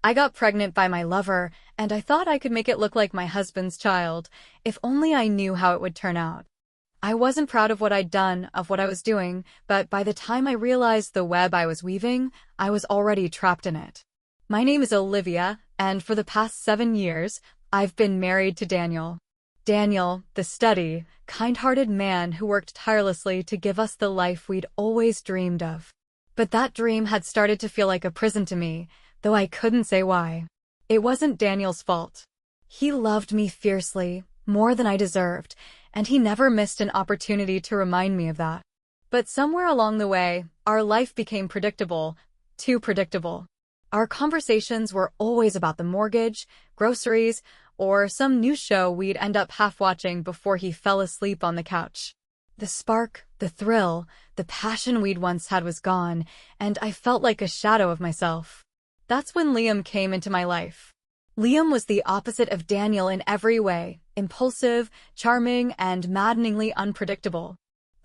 I got pregnant by my lover, and I thought I could make it look like my husband's child, if only I knew how it would turn out. I wasn't proud of what I'd done, of what I was doing, but by the time I realized the web I was weaving, I was already trapped in it. My name is Olivia, and for the past 7 years, I've been married to Daniel. Daniel, the steady, kind-hearted man who worked tirelessly to give us the life we'd always dreamed of. But that dream had started to feel like a prison to me, though I couldn't say why. It wasn't Daniel's fault. He loved me fiercely, more than I deserved, and he never missed an opportunity to remind me of that. But somewhere along the way, our life became predictable, too predictable. Our conversations were always about the mortgage, groceries, or some new show we'd end up half-watching before he fell asleep on the couch. The spark, the thrill, the passion we'd once had was gone, and I felt like a shadow of myself. That's when Liam came into my life. Liam was the opposite of Daniel in every way, impulsive, charming, and maddeningly unpredictable.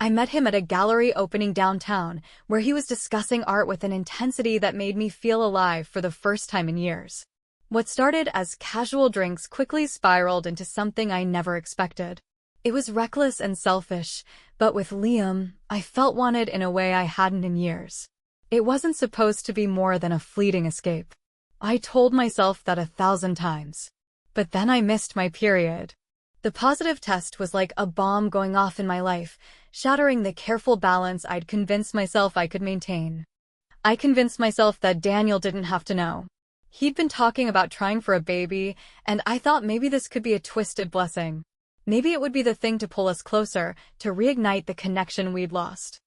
I met him at a gallery opening downtown, where he was discussing art with an intensity that made me feel alive for the first time in years. What started as casual drinks quickly spiraled into something I never expected. It was reckless and selfish, but with Liam, I felt wanted in a way I hadn't in years. It wasn't supposed to be more than a fleeting escape. I told myself that 1,000 times. But then I missed my period. The positive test was like a bomb going off in my life, shattering the careful balance I'd convinced myself I could maintain. I convinced myself that Daniel didn't have to know. He'd been talking about trying for a baby, and I thought maybe this could be a twisted blessing. Maybe it would be the thing to pull us closer, to reignite the connection we'd lost.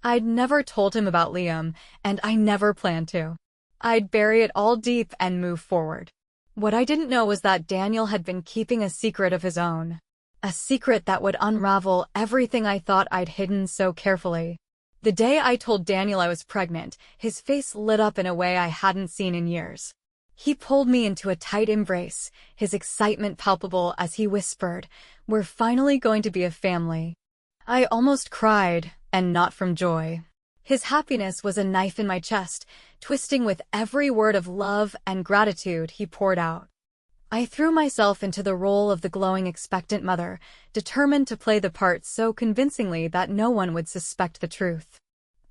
I'd never told him about Liam, and I never planned to. I'd bury it all deep and move forward. What I didn't know was that Daniel had been keeping a secret of his own. A secret that would unravel everything I thought I'd hidden so carefully. The day I told Daniel I was pregnant, his face lit up in a way I hadn't seen in years. He pulled me into a tight embrace, his excitement palpable as he whispered, "We're finally going to be a family." I almost cried, and not from joy. His happiness was a knife in my chest, twisting with every word of love and gratitude he poured out. I threw myself into the role of the glowing expectant mother, determined to play the part so convincingly that no one would suspect the truth.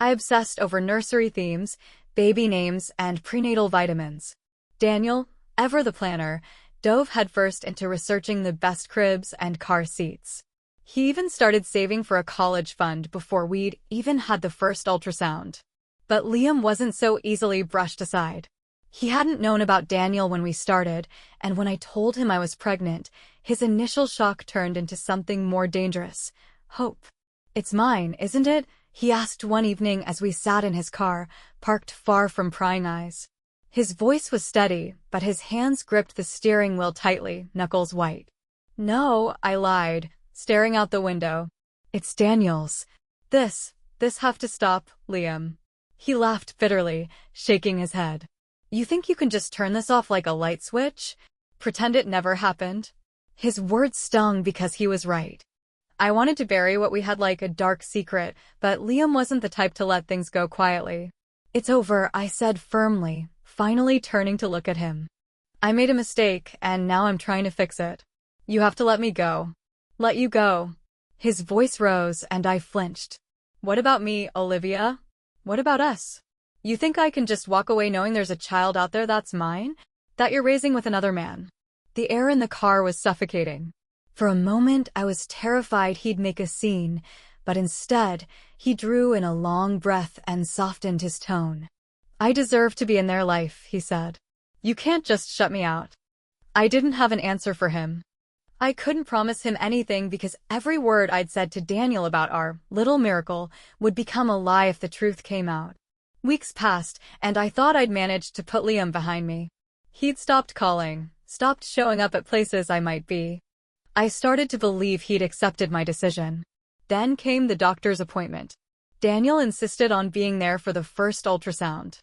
I obsessed over nursery themes, baby names, and prenatal vitamins. Daniel, ever the planner, dove headfirst into researching the best cribs and car seats. He even started saving for a college fund before we'd even had the first ultrasound. But Liam wasn't so easily brushed aside. He hadn't known about Daniel when we started, and when I told him I was pregnant, his initial shock turned into something more dangerous. Hope. "It's mine, isn't it?" he asked one evening as we sat in his car, parked far from prying eyes. His voice was steady, but his hands gripped the steering wheel tightly, knuckles white. "No," I lied, staring out the window. "It's Daniel's. This have to stop, Liam." He laughed bitterly, shaking his head. "You think you can just turn this off like a light switch? Pretend it never happened?" His words stung because he was right. I wanted to bury what we had like a dark secret, but Liam wasn't the type to let things go quietly. "It's over," I said firmly, finally turning to look at him. "I made a mistake, and now I'm trying to fix it. You have to let me go." "Let you go?" His voice rose, and I flinched. "What about me, Olivia? What about us? You think I can just walk away knowing there's a child out there that's mine? That you're raising with another man?" The air in the car was suffocating. For a moment, I was terrified he'd make a scene, but instead, he drew in a long breath and softened his tone. "I deserve to be in their life," he said. "You can't just shut me out." I didn't have an answer for him. I couldn't promise him anything because every word I'd said to Daniel about our little miracle would become a lie if the truth came out. Weeks passed, and I thought I'd managed to put Liam behind me. He'd stopped calling, stopped showing up at places I might be. I started to believe he'd accepted my decision. Then came the doctor's appointment. Daniel insisted on being there for the first ultrasound.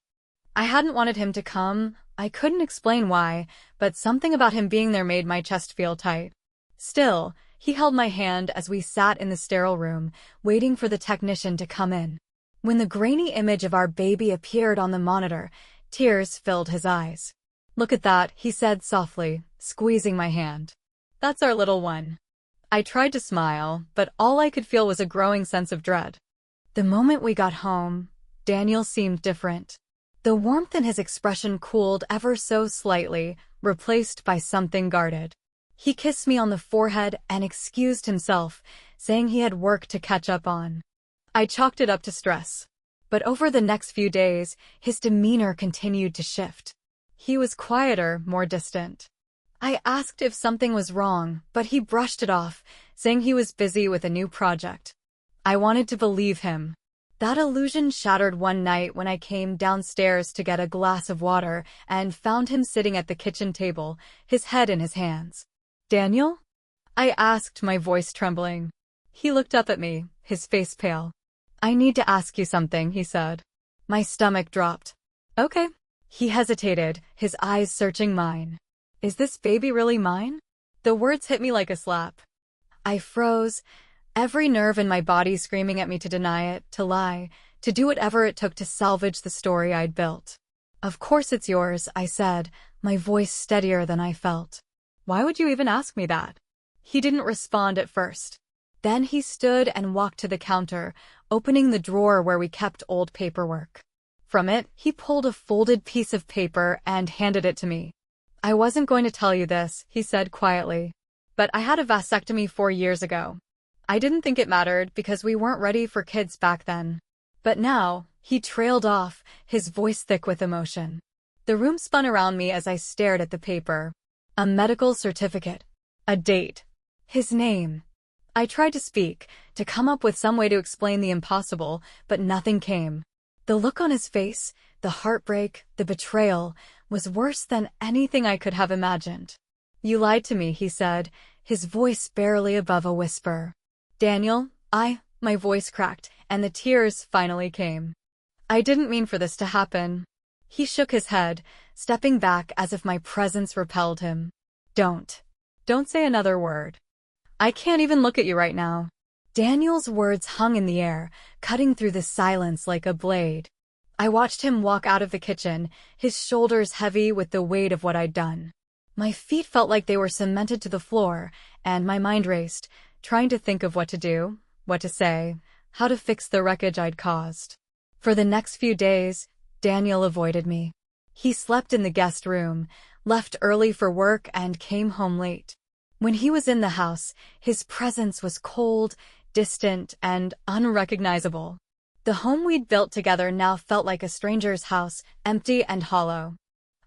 I hadn't wanted him to come. I couldn't explain why, but something about him being there made my chest feel tight. Still, he held my hand as we sat in the sterile room, waiting for the technician to come in. When the grainy image of our baby appeared on the monitor, tears filled his eyes. "Look at that," he said softly, squeezing my hand. "That's our little one." I tried to smile, but all I could feel was a growing sense of dread. The moment we got home, Daniel seemed different. The warmth in his expression cooled ever so slightly, replaced by something guarded. He kissed me on the forehead and excused himself, saying he had work to catch up on. I chalked it up to stress. But over the next few days, his demeanor continued to shift. He was quieter, more distant. I asked if something was wrong, but he brushed it off, saying he was busy with a new project. I wanted to believe him. That illusion shattered one night when I came downstairs to get a glass of water and found him sitting at the kitchen table, his head in his hands. "Daniel?" I asked, my voice trembling. He looked up at me, his face pale. "I need to ask you something," he said. My stomach dropped. "Okay." He hesitated, his eyes searching mine. "Is this baby really mine?" The words hit me like a slap. I froze, every nerve in my body screaming at me to deny it, to lie, to do whatever it took to salvage the story I'd built. "Of course it's yours," I said, my voice steadier than I felt. "Why would you even ask me that?" He didn't respond at first. Then he stood and walked to the counter, opening the drawer where we kept old paperwork. From it, he pulled a folded piece of paper and handed it to me. "I wasn't going to tell you this," he said quietly, "but I had a vasectomy 4 years ago. I didn't think it mattered because we weren't ready for kids back then. But now," he trailed off, his voice thick with emotion. The room spun around me as I stared at the paper. A medical certificate. A date. His name. I tried to speak, to come up with some way to explain the impossible, but nothing came. The look on his face, the heartbreak, the betrayal, was worse than anything I could have imagined. "You lied to me," he said, his voice barely above a whisper. "Daniel, my voice cracked, and the tears finally came. "I didn't mean for this to happen." He shook his head, stepping back as if my presence repelled him. Don't say another word. I can't even look at you right now." Daniel's words hung in the air, cutting through the silence like a blade. I watched him walk out of the kitchen, his shoulders heavy with the weight of what I'd done. My feet felt like they were cemented to the floor, and my mind raced, trying to think of what to do, what to say, how to fix the wreckage I'd caused. For the next few days, Daniel avoided me. He slept in the guest room, left early for work, and came home late. When he was in the house, his presence was cold, distant, and unrecognizable. The home we'd built together now felt like a stranger's house, empty and hollow.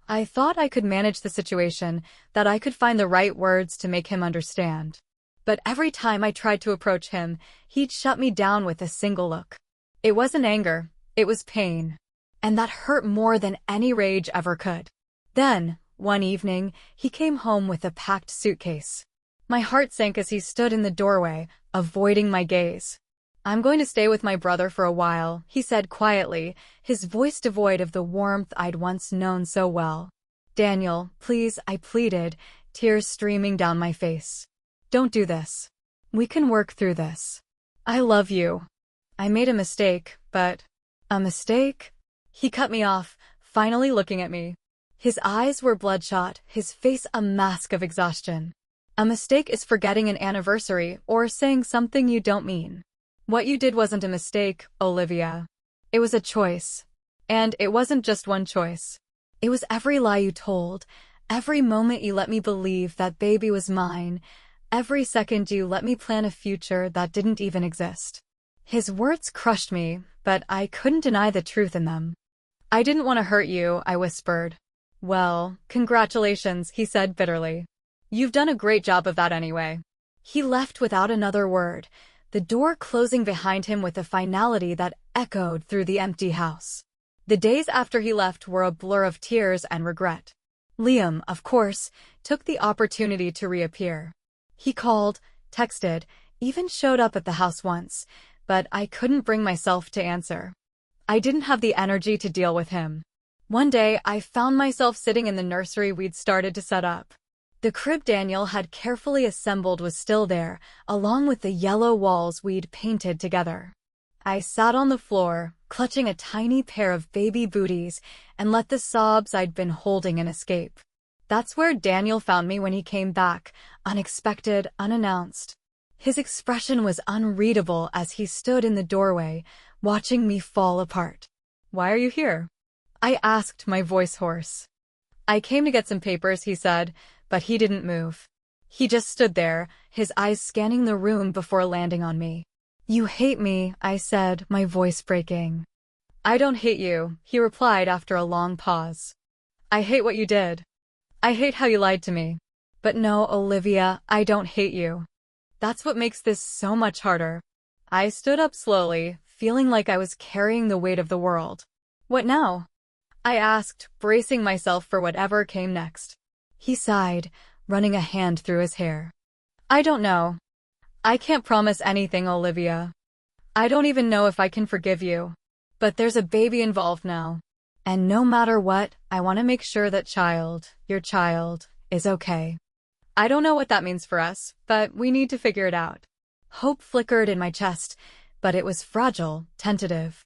I thought I could manage the situation, that I could find the right words to make him understand. But every time I tried to approach him, he'd shut me down with a single look. It wasn't anger, it was pain. And that hurt more than any rage ever could. Then, one evening, he came home with a packed suitcase. My heart sank as he stood in the doorway, avoiding my gaze. "I'm going to stay with my brother for a while," he said quietly, his voice devoid of the warmth I'd once known so well. "Daniel, please," I pleaded, tears streaming down my face. "Don't do this. We can work through this. I love you. I made a mistake, but—" "A mistake?" He cut me off, finally looking at me. His eyes were bloodshot, his face a mask of exhaustion. "A mistake is forgetting an anniversary or saying something you don't mean. What you did wasn't a mistake, Olivia. It was a choice. And it wasn't just one choice. It was every lie you told, every moment you let me believe that baby was mine, every second you let me plan a future that didn't even exist." His words crushed me, but I couldn't deny the truth in them. "I didn't want to hurt you," I whispered. "Well, congratulations," he said bitterly. "You've done a great job of that anyway." He left without another word, the door closing behind him with a finality that echoed through the empty house. The days after he left were a blur of tears and regret. Liam, of course, took the opportunity to reappear. He called, texted, even showed up at the house once, but I couldn't bring myself to answer. I didn't have the energy to deal with him. One day, I found myself sitting in the nursery we'd started to set up. The crib Daniel had carefully assembled was still there, along with the yellow walls we'd painted together. I sat on the floor, clutching a tiny pair of baby booties, and let the sobs I'd been holding in escape. That's where Daniel found me when he came back, unexpected, unannounced. His expression was unreadable as he stood in the doorway, watching me fall apart. "Why are you here?" I asked, my voice hoarse. "I came to get some papers," he said, but he didn't move. He just stood there, his eyes scanning the room before landing on me. "You hate me," I said, my voice breaking. "I don't hate you," he replied after a long pause. "I hate what you did. I hate how you lied to me. But no, Olivia, I don't hate you. That's what makes this so much harder." I stood up slowly, feeling like I was carrying the weight of the world. "What now?" I asked, bracing myself for whatever came next. He sighed, running a hand through his hair. "I don't know. I can't promise anything, Olivia. I don't even know if I can forgive you. But there's a baby involved now. And no matter what, I want to make sure that your child, is okay. I don't know what that means for us, but we need to figure it out." Hope flickered in my chest, but it was fragile, tentative.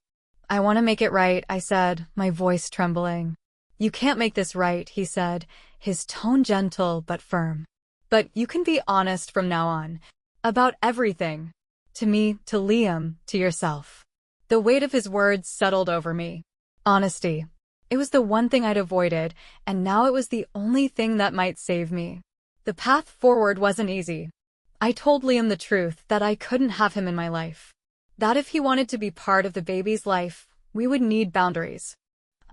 "I want to make it right," I said, my voice trembling. "You can't make this right," he said, his tone gentle but firm. "But you can be honest from now on. About everything. To me, to Liam, to yourself." The weight of his words settled over me. Honesty. It was the one thing I'd avoided, and now it was the only thing that might save me. The path forward wasn't easy. I told Liam the truth, that I couldn't have him in my life. That if he wanted to be part of the baby's life, we would need boundaries.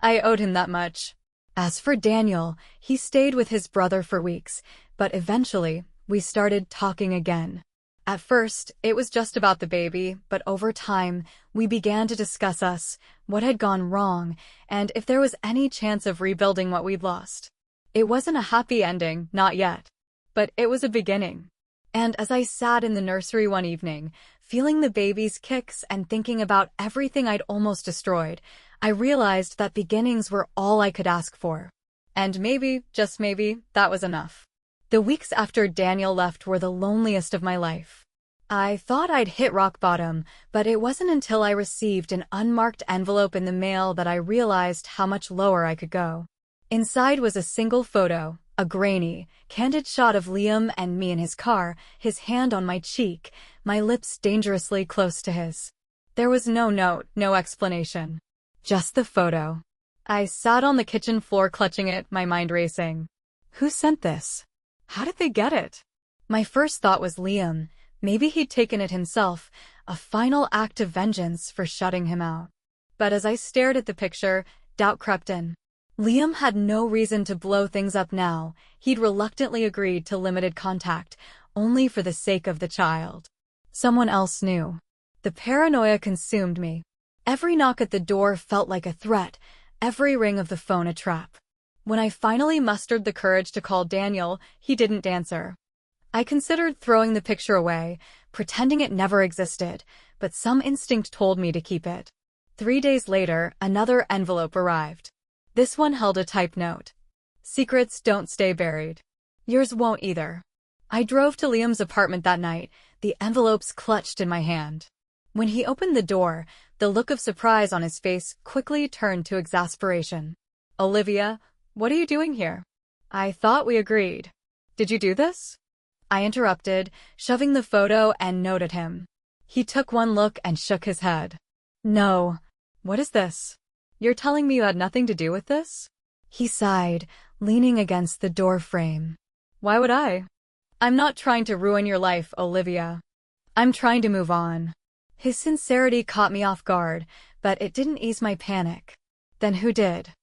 I owed him that much. As for Daniel, he stayed with his brother for weeks, but eventually, we started talking again. At first, it was just about the baby, but over time, we began to discuss us, what had gone wrong, and if there was any chance of rebuilding what we'd lost. It wasn't a happy ending, not yet. But it was a beginning. And as I sat in the nursery one evening, feeling the baby's kicks and thinking about everything I'd almost destroyed, I realized that beginnings were all I could ask for. And maybe, just maybe, that was enough. The weeks after Daniel left were the loneliest of my life. I thought I'd hit rock bottom, but it wasn't until I received an unmarked envelope in the mail that I realized how much lower I could go. Inside was a single photo, a grainy, candid shot of Liam and me in his car, his hand on my cheek, my lips dangerously close to his. There was no note, no explanation. Just the photo. I sat on the kitchen floor clutching it, my mind racing. Who sent this? How did they get it? My first thought was Liam. Maybe he'd taken it himself, a final act of vengeance for shutting him out. But as I stared at the picture, doubt crept in. Liam had no reason to blow things up now. He'd reluctantly agreed to limited contact, only for the sake of the child. Someone else knew. The paranoia consumed me. Every knock at the door felt like a threat, every ring of the phone a trap. When I finally mustered the courage to call Daniel, he didn't answer. I considered throwing the picture away, pretending it never existed, but some instinct told me to keep it. 3 days later, another envelope arrived. This one held a typed note. "Secrets don't stay buried. Yours won't either." I drove to Liam's apartment that night, the envelopes clutched in my hand. When he opened the door, the look of surprise on his face quickly turned to exasperation. "Olivia, what are you doing here? I thought we agreed. Did you do this?" I interrupted, shoving the photo and note at him. He took one look and shook his head. "No. What is this? You're telling me you had nothing to do with this?" He sighed, leaning against the door frame. "Why would I? I'm not trying to ruin your life, Olivia. I'm trying to move on." His sincerity caught me off guard, but it didn't ease my panic. "Then who did?"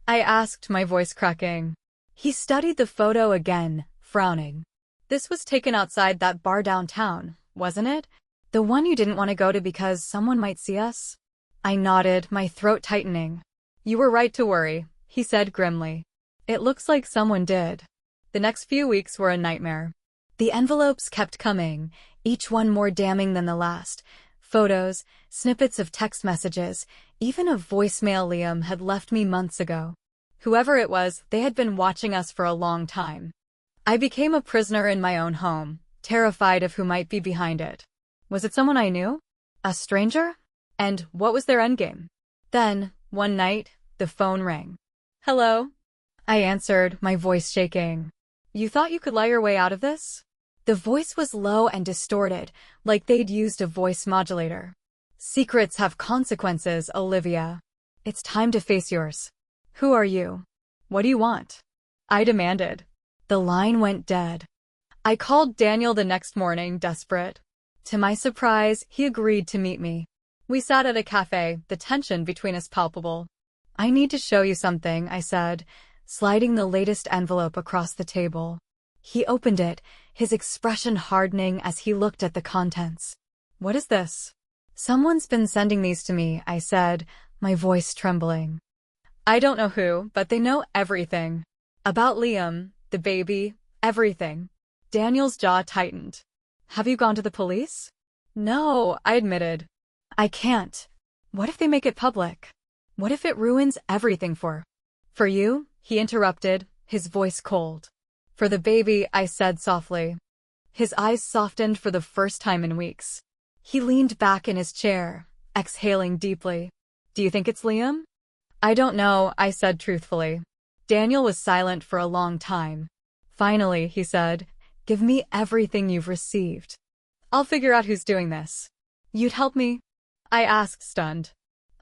I asked, my voice cracking. He studied the photo again, frowning. "This was taken outside that bar downtown, wasn't it? The one you didn't want to go to because someone might see us?" I nodded, my throat tightening. "You were right to worry," he said grimly. "It looks like someone did." The next few weeks were a nightmare. The envelopes kept coming, each one more damning than the last. Photos, snippets of text messages, even a voicemail Liam had left me months ago. Whoever it was, they had been watching us for a long time. I became a prisoner in my own home, terrified of who might be behind it. Was it someone I knew? A stranger? And what was their endgame? Then, one night, the phone rang. Hello? I answered, my voice shaking. You thought you could lie your way out of this? The voice was low and distorted, like they'd used a voice modulator. Secrets have consequences, Olivia. It's time to face yours. Who are you? What do you want? I demanded. The line went dead. I called Daniel the next morning, desperate. To my surprise, he agreed to meet me. We sat at a cafe, the tension between us palpable. I need to show you something, I said, sliding the latest envelope across the table. He opened it, his expression hardening as he looked at the contents. What is this? Someone's been sending these to me, I said, my voice trembling. I don't know who, but they know everything. About Liam, the baby, everything. Daniel's jaw tightened. Have you gone to the police? No, I admitted. I can't. What if they make it public? What if it ruins everything for you? He interrupted, his voice cold. For the baby, I said softly. His eyes softened for the first time in weeks. He leaned back in his chair, exhaling deeply. Do you think it's Liam? I don't know, I said truthfully. Daniel was silent for a long time. Finally, he said, give me everything you've received. I'll figure out who's doing this. You'd help me? I asked, stunned.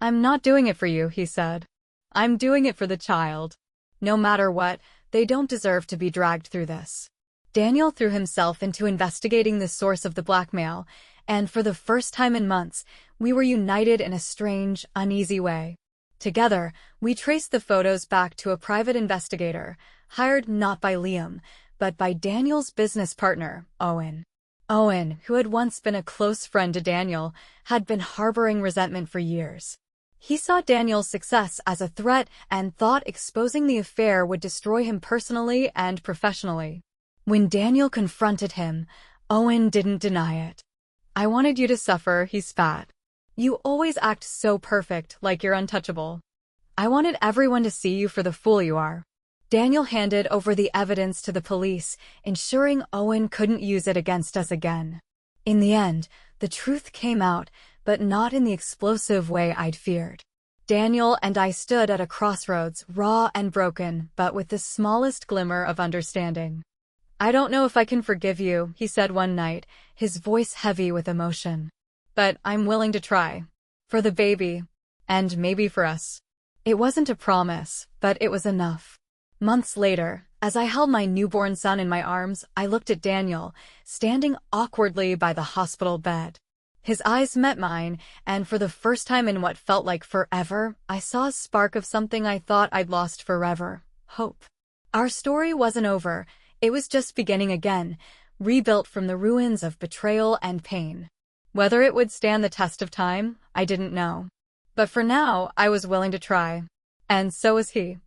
I'm not doing it for you, he said. I'm doing it for the child. No matter what, they don't deserve to be dragged through this. Daniel threw himself into investigating the source of the blackmail, and for the first time in months, we were united in a strange, uneasy way. Together, we traced the photos back to a private investigator, hired not by Liam, but by Daniel's business partner, Owen. Owen, who had once been a close friend to Daniel, had been harboring resentment for years. He saw Daniel's success as a threat and thought exposing the affair would destroy him personally and professionally. When Daniel confronted him, Owen didn't deny it. I wanted you to suffer, he spat. You always act so perfect, like you're untouchable. I wanted everyone to see you for the fool you are. Daniel handed over the evidence to the police, ensuring Owen couldn't use it against us again. In the end, the truth came out, but not in the explosive way I'd feared. Daniel and I stood at a crossroads, raw and broken, but with the smallest glimmer of understanding. I don't know if I can forgive you, he said one night, his voice heavy with emotion. But I'm willing to try. For the baby. And maybe for us. It wasn't a promise, but it was enough. Months later, as I held my newborn son in my arms, I looked at Daniel, standing awkwardly by the hospital bed. His eyes met mine, and for the first time in what felt like forever, I saw a spark of something I thought I'd lost forever: hope. Our story wasn't over, it was just beginning again, rebuilt from the ruins of betrayal and pain. Whether it would stand the test of time, I didn't know. But for now, I was willing to try. And so was he.